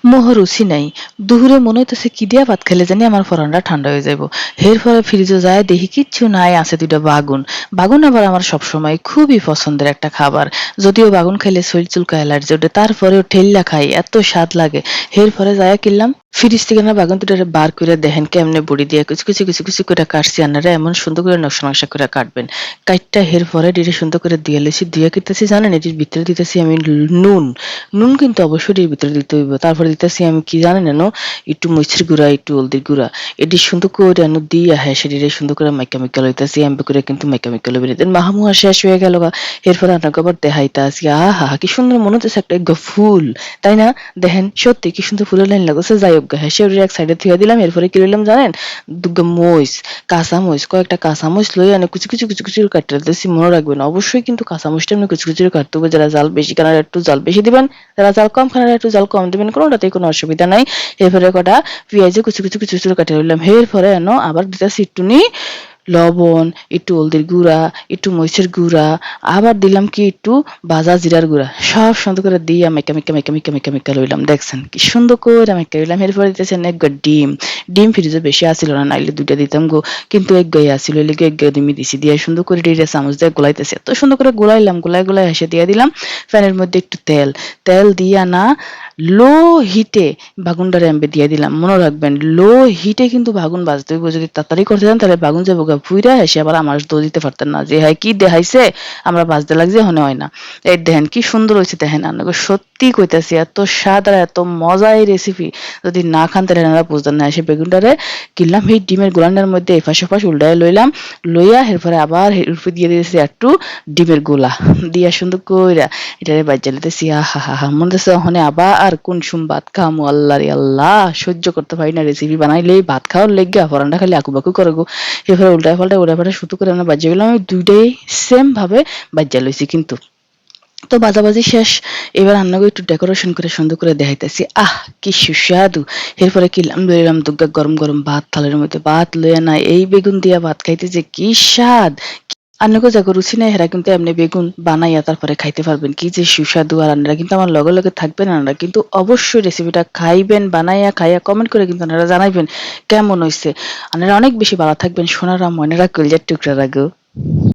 মোহ রুচি নাই। দুপুরে মনে হইতেছে কি দিয়া ভাত খেলে জানি আমার ফরানটা ঠান্ডা হয়ে যাইব। এরপরে ফ্রিজে যায় দেখি কিচ্ছু নাই, আছে দুইটা বাগুন। বাগুন আবার আমার সবসময় খুবই পছন্দের একটা খাবার। যদিও বাগুন খাইলে শরীর চুলকায়, অ্যালার্জি ওঠে, তারপরেও ঠেল্লা খাই, এত স্বাদ লাগে। এরপরে যায় কিনলাম ফ্রিজ থেকে না বাগুন দুটারে বার করে দেখেন কেমনে বড়ি দিয়ে কুচি কুচি কুচি কুচি করে কাটছি। আনারা এমন সুন্দর করে নকশা নকশা করে কাটবেন। কাইটটা এরপরে ডিরে সুন্দর করে দিয়ে লেছি, দিয়ে কিনতেছি জানেন এটির ভিতরে দিতেছি আমি নুন। নুন কিন্তু অবশ্যই এর ভিতরে দিতে হইব। তারপরে দিতেছি আমি কি জানেন এনো, একটু মরিচের গুঁড়া, একটু হলদির গুঁড়া। এটি সুন্দর করে এনো দিয়া হ্যাঁ সেটিরে সুন্দর করে মাইকা মাইকা লইতেছি, এমনি করে কিন্তু মাইকা মাইকা লইবেন। দেন মাহামুহা শেষ হয়ে গেল গা। এরপরে আপনাকে আবার দেখাইতাছি, আহা কি সুন্দর মনে হচ্ছে একটা ফুল, তাই না? দেখেন সত্যি কি সুন্দর ফুলের লাইন লাগছে। যাই হোক হ্যাঁ সে এক সাইডে থুয়ে দিলাম। এরপরে কি লইলাম জানেন, দুগা মরিচ, কাঁচা মরিচ, কয়েকটা কাঁচা মরিচ লই আনে কুচি কুচি কুচি কুচি করে কাটতে দিতেছি। মনে রাখবেন অবশ্যই কিন্তু কাঁচা মরিচটা এমনি কুচি কুচি করে কাটতে হবে। যারা জাল বেশি খানার একটু জাল বেশি দিবেন, যারা জাল কম খানার একটু জাল কম দিবেন, কোনোটাতেই কোনো অসুবিধা নাই। এরপরে কটা পেঁয়াজে কুচি কুচি কুচি কুচি করে কাটিয়ে নিলাম। এরপরে এনো আবার দিতেছি একটুনি লবণ, একটু হলদির গুঁড়া, একটু মরিচের গুঁড়া, আবার দিলাম কি একটু ভাজা জিরার গুঁড়া। সব সুন্দর করে দিয়ে মেকা মেকা মেকা মেকা মেকা মেকা লইলাম। দেখছেন কি সুন্দর করে মেকা লইলাম। এরপরে দিতেছেন এক ডিম। ডিম ফ্রিজে বেশি আসিল না, নাইলে দুইটা দিতাম গো, কিন্তু এক গায়ে আসিল, এলিগে এক গায়ে ডিমই দিছি। দিয়ে সুন্দর করে ডিরে চামচ দিয়ে গোলাইতেছি। এত সুন্দর করে গোলাইলাম, গোলাই গোলাই হেসে দিয়ে দিলাম প্যানের মধ্যে একটু তেল। তেল দিয়া না লো হিটে বাগুনটারে এমবে দিয়ে দিলাম। মনে রাখবেন লো হিটে কিন্তু বাগুন ভাজতে হইব। যদি তাড়াতাড়ি করতে চান তাহলে বাগুন যাবো গা ফুইরা, এসে আবার আমার দোষ দিতে পারতেন না যে হ্যাঁ কি দেখাইছে আমরা ভাজতে লাগছে হনে হয় না। এই দেখেন কি সুন্দর হয়েছে, দেখেন আপনাকে সত্যি কইতাছি এত স্বাদ আর এত মজা এই রেসিপি। যদি না খান তাহলে আপনারা বুঝতেন না। এসে বেগুনটারে কিনলাম এই ডিমের গোলান্ডার মধ্যে এপাশ ওপাশ উল্টায় লইলাম। লইয়া এরপরে আবার এর উপরে দিয়ে দিয়েছি একটু ডিমের গোলা, দিয়া সুন্দর কইরা এটারে বাজ্যা লিতেছি। আহা হা হা মনে হচ্ছে ওখানে আবার কোন সুম ভাত খামু। আল্লাহ রে আল্লাহ, সহ্য করতে পারি না। রেসিপি বানাইলেই ভাত খাওয়ার লেগে ফরানটা খালি আকুবাকু করে গো। এরপরে উল্টায় পাল্টায় উল্টায় পাল্টায় শুধু করে আমরা বাজ্যা গেলাম। আমি দুইটাই সেম ভাবে বাজ্যা লইছি কিন্তু। তো বাজাবাজি শেষ। এবার রান্নাকে একটু ডেকোরেশন করে সুন্দর করে দেখাইতেছি। আহ কি সুস্বাদু। এরপরে কিনলাম লইলাম দুগ্গা গরম গরম ভাত, থালের মধ্যে ভাত লইয়া না এই বেগুন দিয়া ভাত খাইতে যে কি স্বাদ। আপনাকে যাকে রুচি নাই হেরা কিন্তু এমনি বেগুন বানাইয়া তারপরে খাইতে পারবেন, কি যে সুস্বাদু। আর আপনারা কিন্তু আমার লগে লগে থাকবেন, আপনারা কিন্তু অবশ্যই রেসিপিটা খাইবেন, বানাইয়া খাইয়া কমেন্ট করে কিন্তু আপনারা জানাইবেন কেমন হয়েছে। আপনারা অনেক বেশি ভালো থাকবেন। সোনারা মনেরা কলজার টুকরা রাখো।